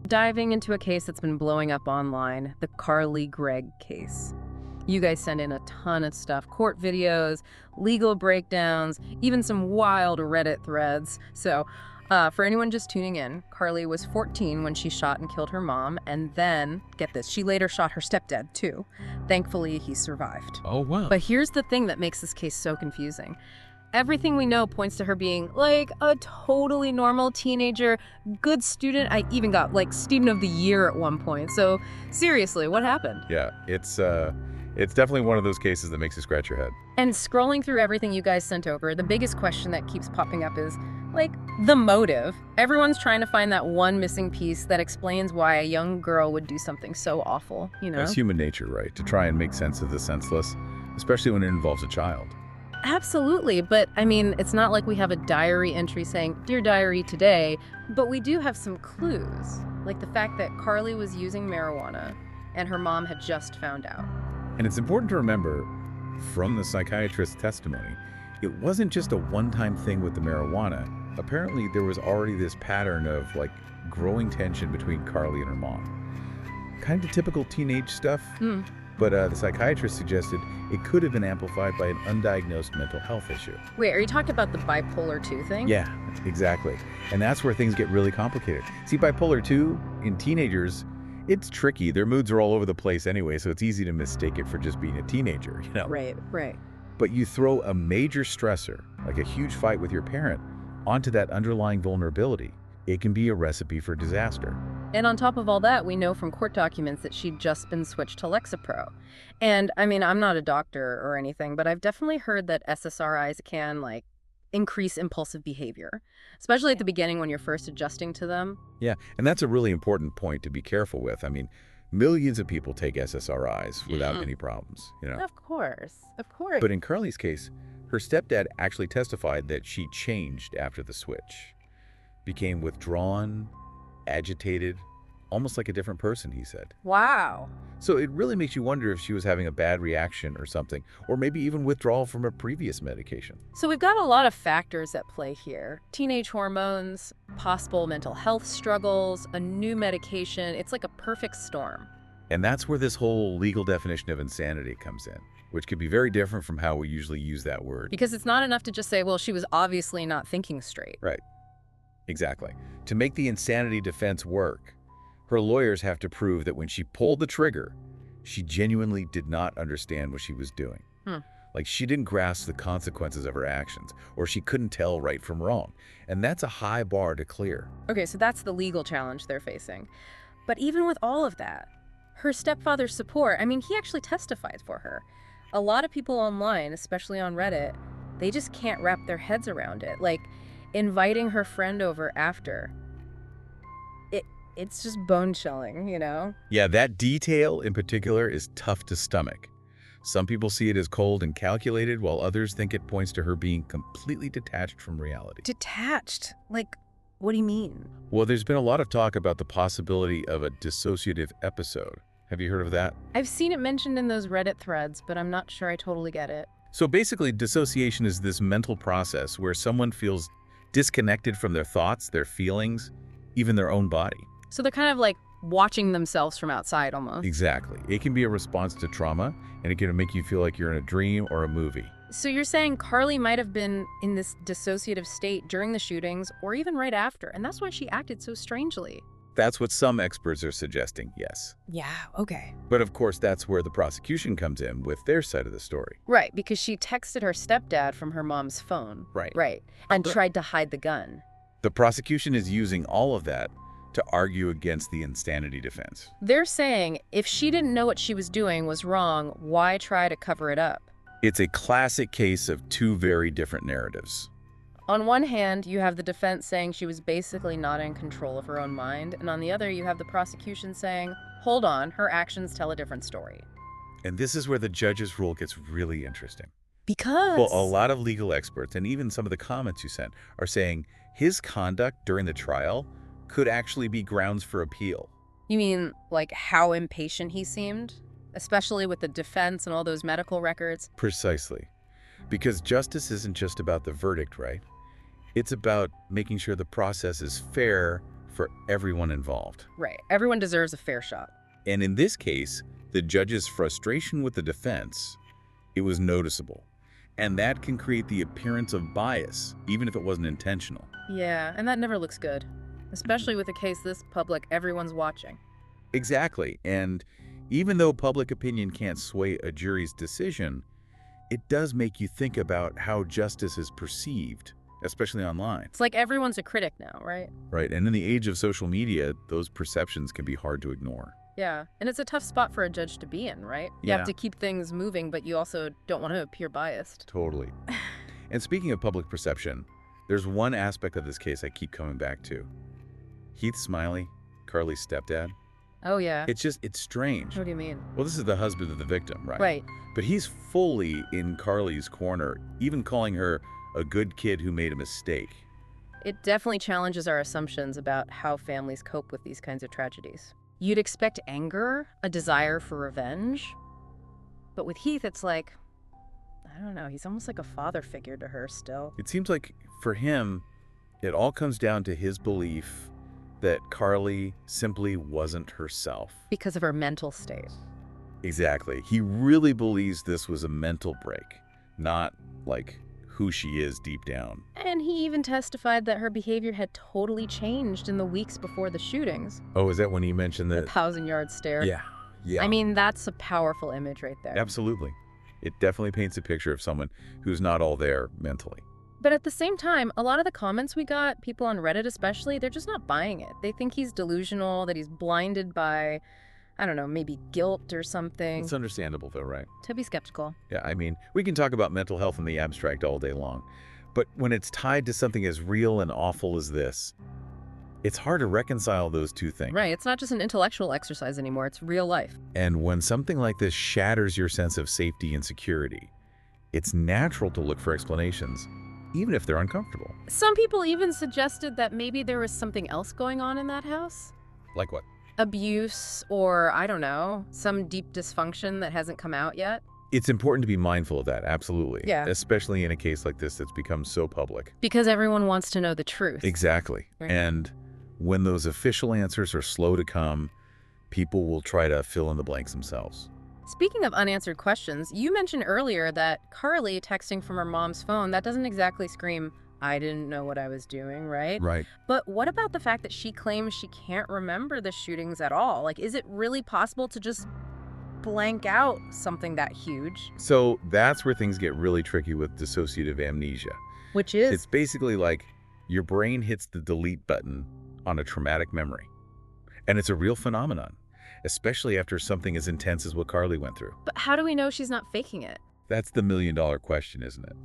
diving into a case that's been blowing up online, the Carly Gregg case. You guys send in a ton of stuff, court videos, legal breakdowns, even some wild Reddit threads. So for anyone just tuning in, Carly was 14 when she shot and killed her mom, and then, get this, she later shot her stepdad too. Thankfully, he survived. Oh, wow. But here's the thing that makes this case so confusing. Everything we know points to her being like a totally normal teenager, good student. I even got like student of the year at one point. So seriously, what happened? Yeah, it's definitely one of those cases that makes you scratch your head. And scrolling through everything you guys sent over, the biggest question that keeps popping up is, like, the motive. Everyone's trying to find that one missing piece that explains why a young girl would do something so awful, you know? That's human nature, right? To try and make sense of the senseless, especially when it involves a child. Absolutely, but I mean, it's not like we have a diary entry saying, "Dear Diary, today," but we do have some clues, like the fact that Carly was using marijuana and her mom had just found out. And it's important to remember, from the psychiatrist's testimony, it wasn't just a one-time thing with the marijuana. Apparently, there was already this pattern of, like, growing tension between Carly and her mom. Kind of typical teenage stuff. But the psychiatrist suggested it could have been amplified by an undiagnosed mental health issue. Wait, are you talking about the bipolar 2 thing? Yeah, exactly. And that's where things get really complicated. See, bipolar 2, in teenagers, it's tricky. Their moods are all over the place anyway, so it's easy to mistake it for just being a teenager, you know? Right. But you throw a major stressor, like a huge fight with your parent, onto that underlying vulnerability, it can be a recipe for disaster. And on top of all that, we know from court documents that she'd just been switched to Lexapro. And I mean, I'm not a doctor or anything, but I've definitely heard that SSRIs can, like, increase impulsive behavior, especially at the beginning when you're first adjusting to them. Yeah, and that's a really important point to be careful with. I mean, millions of people take SSRIs without any problems, you know? Of course. But in Carly's case, her stepdad actually testified that she changed after the switch. Became withdrawn, agitated, almost like a different person, he said. Wow. So it really makes you wonder if she was having a bad reaction or something, or maybe even withdrawal from a previous medication. So we've got a lot of factors at play here. Teenage hormones, possible mental health struggles, a new medication. It's like a perfect storm. And that's where this whole legal definition of insanity comes in, which could be very different from how we usually use that word. Because it's not enough to just say, well, she was obviously not thinking straight. Right. Exactly. To make the insanity defense work, her lawyers have to prove that when she pulled the trigger, she genuinely did not understand what she was doing. Like, she didn't grasp the consequences of her actions, or she couldn't tell right from wrong. And that's a high bar to clear. Okay, so that's the legal challenge they're facing. But even with all of that, her stepfather's support, I mean, he actually testified for her. A lot of people online, especially on Reddit, they just can't wrap their heads around it. Like, inviting her friend over after. It's just bone-chilling, you know? Yeah, that detail in particular is tough to stomach. Some people see it as cold and calculated, while others think it points to her being completely detached from reality. Detached? Like, what do you mean? Well, there's been a lot of talk about the possibility of a dissociative episode. Have you heard of that? I've seen it mentioned in those Reddit threads, but I'm not sure I totally get it. So basically, dissociation is this mental process where someone feels disconnected from their thoughts, their feelings, even their own body. So they're kind of like watching themselves from outside almost. Exactly. It can be a response to trauma, and it can make you feel like you're in a dream or a movie. So you're saying Carly might have been in this dissociative state during the shootings or even right after, and that's why she acted so strangely. That's what some experts are suggesting, yes. Yeah, okay. But of course, that's where the prosecution comes in with their side of the story. Right, because she texted her stepdad from her mom's phone. Right. And tried to hide the gun. The prosecution is using all of that to argue against the insanity defense. They're saying if she didn't know what she was doing was wrong, why try to cover it up? It's a classic case of two very different narratives. On one hand, you have the defense saying she was basically not in control of her own mind, and on the other, you have the prosecution saying, hold on, her actions tell a different story. And this is where the judge's rule gets really interesting. Because? Well, a lot of legal experts, and even some of the comments you sent, are saying his conduct during the trial could actually be grounds for appeal. You mean, like, how impatient he seemed? Especially with the defense and all those medical records? Precisely. Because justice isn't just about the verdict, right? It's about making sure the process is fair for everyone involved. Right. Everyone deserves a fair shot. And in this case, the judge's frustration with the defense, it was noticeable. And that can create the appearance of bias, even if it wasn't intentional. Yeah, and that never looks good. Especially with a case this public, everyone's watching. Exactly. And even though public opinion can't sway a jury's decision, it does make you think about how justice is perceived, especially online. It's like everyone's a critic now, right? Right. And in the age of social media, those perceptions can be hard to ignore. Yeah, and it's a tough spot for a judge to be in, right? You have to keep things moving, but you also don't want to appear biased. Totally. And speaking of public perception, there's one aspect of this case I keep coming back to. Heath Smiley, Carly's stepdad. Oh, yeah. It's strange. What do you mean? Well, this is the husband of the victim, right? Right. But he's fully in Carly's corner, even calling her a good kid who made a mistake. It definitely challenges our assumptions about how families cope with these kinds of tragedies. You'd expect anger, a desire for revenge. But with Heath, it's like, I don't know, he's almost like a father figure to her still. It seems like for him, it all comes down to his belief that Carly simply wasn't herself. Because of her mental state. Exactly. He really believes this was a mental break, not like who she is deep down. And he even testified that her behavior had totally changed in the weeks before the shootings. Oh, is that when he mentioned The that? 1,000-yard stare. Yeah. I mean, that's a powerful image right there. Absolutely. It definitely paints a picture of someone who's not all there mentally. But at the same time, a lot of the comments we got, people on Reddit especially, they're just not buying it. They think he's delusional, that he's blinded by, I don't know, maybe guilt or something. It's understandable though, right? To be skeptical. Yeah, I mean, we can talk about mental health in the abstract all day long, but when it's tied to something as real and awful as this, it's hard to reconcile those two things. Right, it's not just an intellectual exercise anymore, it's real life. And when something like this shatters your sense of safety and security, it's natural to look for explanations, even if they're uncomfortable. Some people even suggested that maybe there was something else going on in that house. Like what? Abuse or, I don't know, some deep dysfunction that hasn't come out yet. It's important to be mindful of that, absolutely. Yeah. Especially in a case like this that's become so public. Because everyone wants to know the truth. Exactly. Right. And when those official answers are slow to come, people will try to fill in the blanks themselves. Speaking of unanswered questions, you mentioned earlier that Carly texting from her mom's phone, that doesn't exactly scream, I didn't know what I was doing, right? Right. But what about the fact that she claims she can't remember the shootings at all? Like, is it really possible to just blank out something that huge? So that's where things get really tricky with dissociative amnesia. Which is? It's basically like your brain hits the delete button on a traumatic memory. And it's a real phenomenon, especially after something as intense as what Carly went through. But how do we know she's not faking it? That's the million-dollar question, isn't it?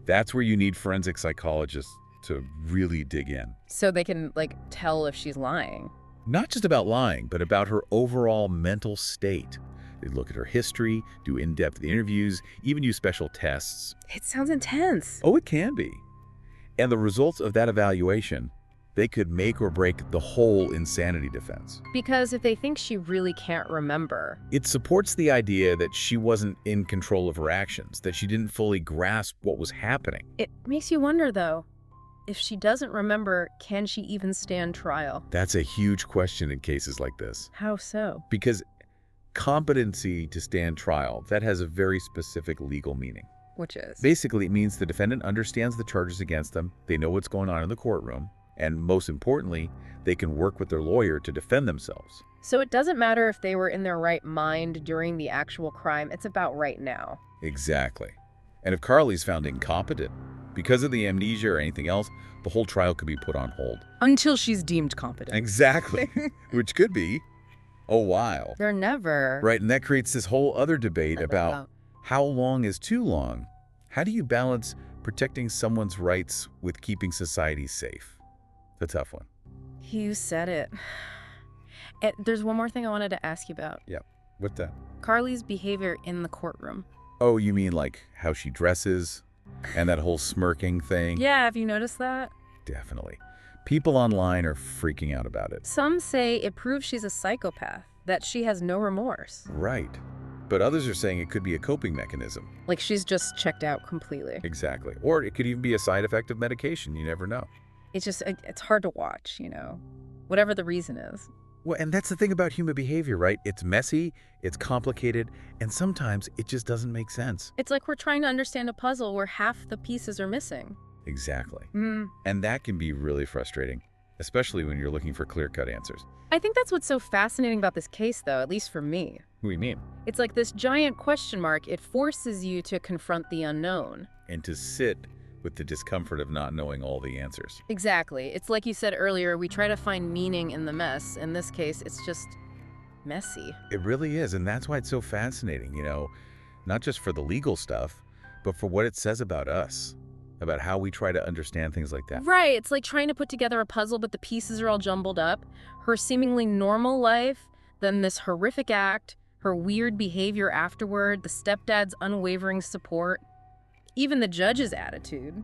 That's where you need forensic psychologists to really dig in. So they can, like, tell if she's lying. Not just about lying, but about her overall mental state. They look at her history, do in-depth interviews, even use special tests. It sounds intense. Oh, it can be. And the results of that evaluation, they could make or break the whole insanity defense. Because if they think she really can't remember. It supports the idea that she wasn't in control of her actions, that she didn't fully grasp what was happening. It makes you wonder, though, if she doesn't remember, can she even stand trial? That's a huge question in cases like this. How so? Because competency to stand trial, that has a very specific legal meaning. Which is? Basically, it means the defendant understands the charges against them, they know what's going on in the courtroom, and most importantly, they can work with their lawyer to defend themselves. So it doesn't matter if they were in their right mind during the actual crime, it's about right now. Exactly. And if Carly's found incompetent, because of the amnesia or anything else, the whole trial could be put on hold. Until she's deemed competent. Exactly. Which could be a while. They're never. Right, and that creates this whole other debate about how long is too long. How do you balance protecting someone's rights with keeping society safe? The tough one. You said it. There's one more thing I wanted to ask you about. Yeah, what's that? Carly's behavior in the courtroom. Oh, you mean like how she dresses and that whole smirking thing? Yeah, have you noticed that? Definitely. People online are freaking out about it. Some say it proves she's a psychopath, that she has no remorse. Right. But others are saying it could be a coping mechanism. Like she's just checked out completely. Exactly. Or it could even be a side effect of medication. You never know. It's just, it's hard to watch, you know. whatever the reason is. Well, and that's the thing about human behavior, right? It's messy, it's complicated, and sometimes it just doesn't make sense. It's like we're trying to understand a puzzle where half the pieces are missing. Exactly. Mm. And that can be really frustrating, especially when you're looking for clear-cut answers. I think that's what's so fascinating about this case, though, at least for me. What do you mean? It's like this giant question mark. It forces you to confront the unknown. And to sit with the discomfort of not knowing all the answers. Exactly. It's like you said earlier, we try to find meaning in the mess. In this case, it's just messy. It really is, and that's why it's so fascinating, not just for the legal stuff, but for what it says about us, about how we try to understand things like that. Right. It's like trying to put together a puzzle, but the pieces are all jumbled up. Her seemingly normal life, then this horrific act, her weird behavior afterward, the stepdad's unwavering support, even the judge's attitude.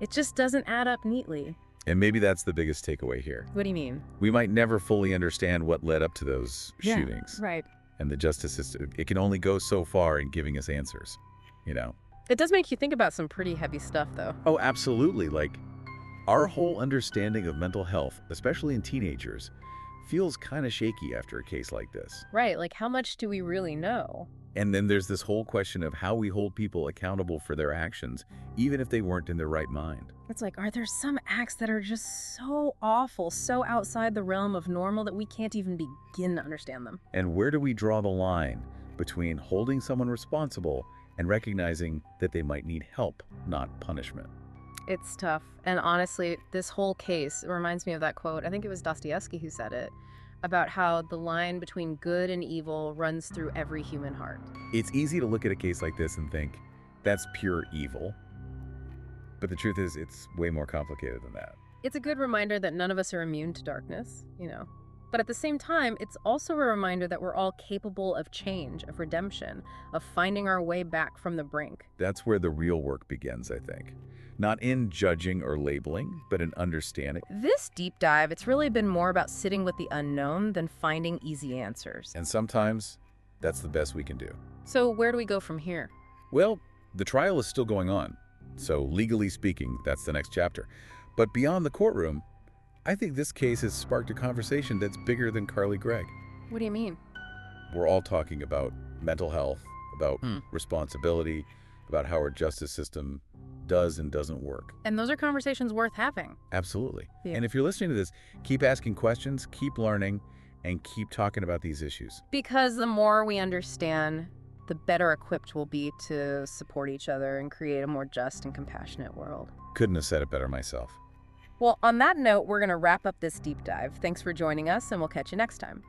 It just doesn't add up neatly. And maybe that's the biggest takeaway here. What do you mean? We might never fully understand what led up to those shootings. Right. And the justice system, it can only go so far in giving us answers, It does make you think about some pretty heavy stuff, though. Oh, absolutely. Like, our whole understanding of mental health, especially in teenagers, feels kind of shaky after a case like this. Right, like how much do we really know? And then there's this whole question of how we hold people accountable for their actions, even if they weren't in their right mind. It's like, are there some acts that are just so awful, so outside the realm of normal that we can't even begin to understand them? And where do we draw the line between holding someone responsible and recognizing that they might need help, not punishment? It's tough. And honestly, this whole case reminds me of that quote. I think it was Dostoevsky who said it, about how the line between good and evil runs through every human heart. It's easy to look at a case like this and think, that's pure evil. But the truth is, it's way more complicated than that. It's a good reminder that none of us are immune to darkness, But at the same time, it's also a reminder that we're all capable of change, of redemption, of finding our way back from the brink. That's where the real work begins, I think. Not in judging or labeling, but in understanding. This deep dive, it's really been more about sitting with the unknown than finding easy answers. And sometimes, that's the best we can do. So where do we go from here? Well, the trial is still going on. So legally speaking, that's the next chapter. But beyond the courtroom, I think this case has sparked a conversation that's bigger than Carly Gregg. What do you mean? We're all talking about mental health, about responsibility, about how our justice system does and doesn't work. And those are conversations worth having. Absolutely. Yeah. And if you're listening to this, keep asking questions, keep learning, and keep talking about these issues. Because the more we understand, the better equipped we'll be to support each other and create a more just and compassionate world. Couldn't have said it better myself. Well, on that note, we're going to wrap up this deep dive. Thanks for joining us, and we'll catch you next time.